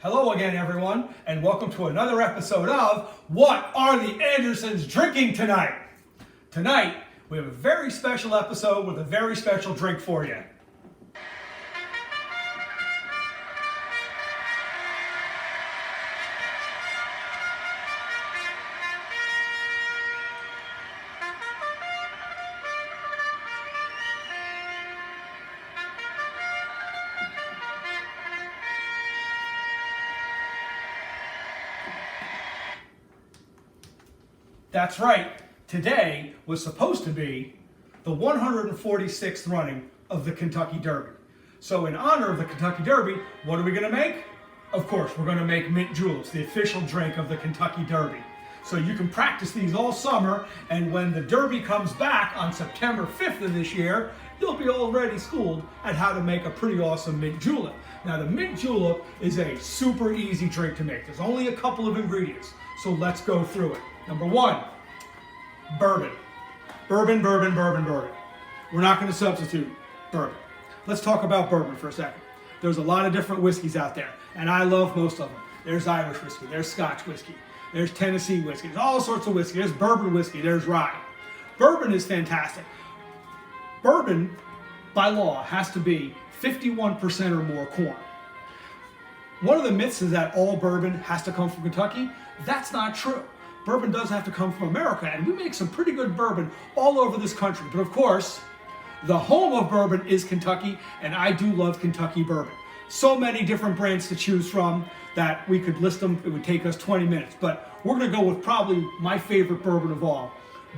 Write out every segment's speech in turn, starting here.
Hello again, everyone, and welcome to another episode of What Are the Andersons Drinking Tonight? Tonight, we have a very special episode with a very special drink for you. That's right, today was supposed to be the 146th running of the Kentucky Derby. So in honor of the Kentucky Derby, what are we going to make? Of course, we're going to make mint juleps, the official drink of the Kentucky Derby. So you can practice these all summer, and when the Derby comes back on September 5th of this year, you'll be already schooled at how to make a pretty awesome mint julep. Now the mint julep is a super easy drink to make. There's only a couple of ingredients, so let's go through it. Number one, bourbon. Bourbon. We're not going to substitute bourbon. Let's talk about bourbon for a second. There's a lot of different whiskeys out there, and I love most of them. There's Irish whiskey, there's Scotch whiskey, there's Tennessee whiskey, there's all sorts of whiskey. There's bourbon whiskey, there's rye. Bourbon is fantastic. Bourbon, by law, has to be 51% or more corn. One of the myths is that all bourbon has to come from Kentucky. That's not true. Bourbon does have to come from America, and we make some pretty good bourbon all over this country. But of course, the home of bourbon is Kentucky, and I do love Kentucky bourbon. So many different brands to choose from that we could list them. It would take us 20 minutes, but we're going to go with probably my favorite bourbon of all,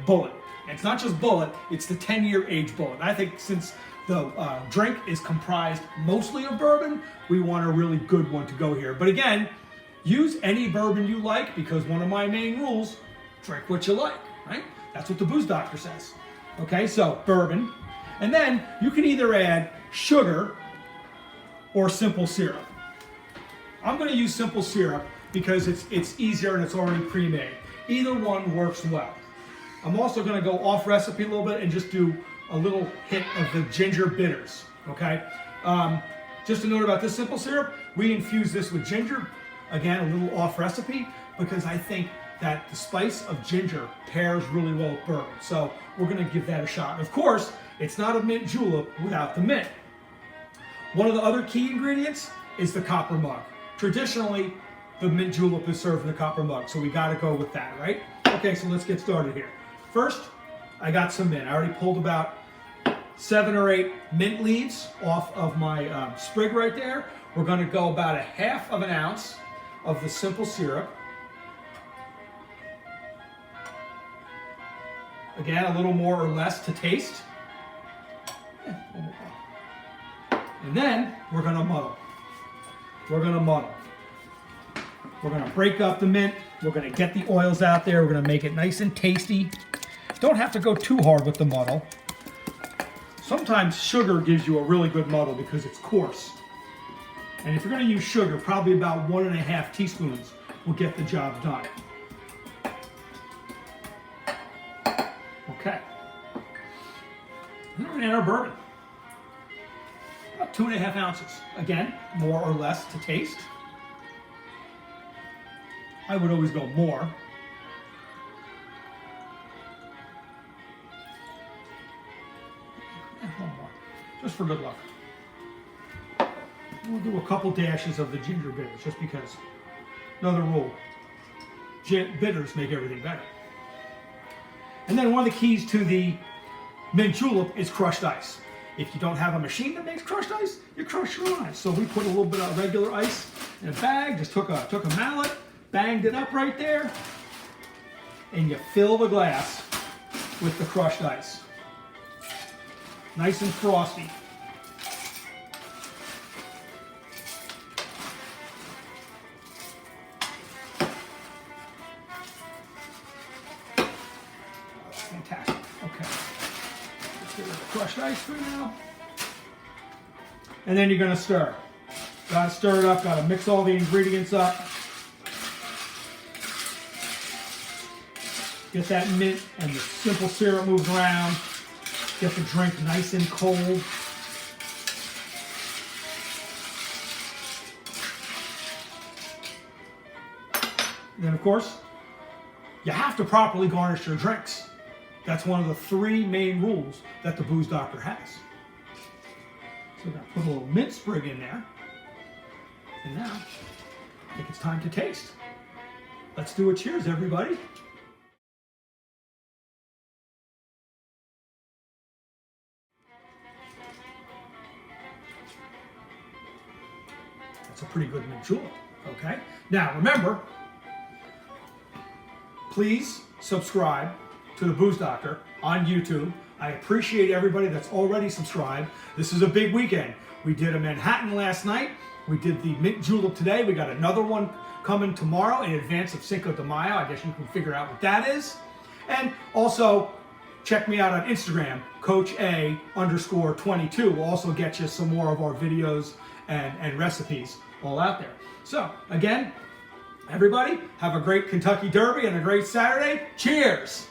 Bulleit. And it's not just Bulleit, it's the 10-year age Bulleit. I think since the drink is comprised mostly of bourbon, we want a really good one to go here. But again, use any bourbon you like, because one of my main rules, drink what you like, right? That's what the booze doctor says. Okay, so bourbon. And then you can either add sugar or simple syrup. I'm going to use simple syrup because it's easier and it's already pre-made. Either one works well. I'm also going to go off recipe a little bit and just do a little hit of the ginger bitters, okay? Just a note about this simple syrup, we infuse this with ginger. Again, a little off recipe, because I think that the spice of ginger pairs really well with bourbon. So we're going to give that a shot. Of course, it's not a mint julep without the mint. One of the other key ingredients is the copper mug. Traditionally, the mint julep is served in a copper mug, so we got to go with that, right? Okay, so let's get started here. First, I got some mint. I already pulled about 7 or 8 mint leaves off of my sprig right there. We're going to go about 1/2 ounce of the simple syrup. Again, a little more or less to taste. And then we're going to muddle. We're going to break up the mint. We're going to get the oils out there. We're going to make it nice and tasty. Don't have to go too hard with the muddle. Sometimes sugar gives you a really good muddle because it's coarse. And if you're going to use sugar, probably about 1.5 teaspoons will get the job done. Okay. And we're going to add our bourbon. About 2.5 ounces. Again, more or less to taste. I would always go more. And one more, just for good luck. We'll do a couple dashes of the ginger bitters, just because. Another rule, bitters make everything better. And then one of the keys to the mint julep is crushed ice. If you don't have a machine that makes crushed ice, you crush your own ice. So we put a little bit of regular ice in a bag, just took a mallet, banged it up right there, and you fill the glass with the crushed ice. Nice and frosty. Fantastic. Okay. Let's get rid of the crushed ice for now. And then you're going to stir. Got to stir it up, got to mix all the ingredients up. Get that mint and the simple syrup moved around. Get the drink nice and cold. then of course, you have to properly garnish your drinks. That's one of the 3 main rules that the Booze Doctor has. So we're going to put a little mint sprig in there. And now, I think it's time to taste. Let's do a cheers, everybody. That's a pretty good mint julep, okay? Now, remember, please subscribe to the Booze Doctor on YouTube. I appreciate everybody that's already subscribed. This is a big weekend. We did a Manhattan last night. We did the mint julep today. We got another one coming tomorrow in advance of Cinco de Mayo. I guess you can figure out what that is. And also, check me out on Instagram, CoachA_22. We'll also get you some more of our videos and recipes all out there. So, again, everybody, have a great Kentucky Derby and a great Saturday. Cheers!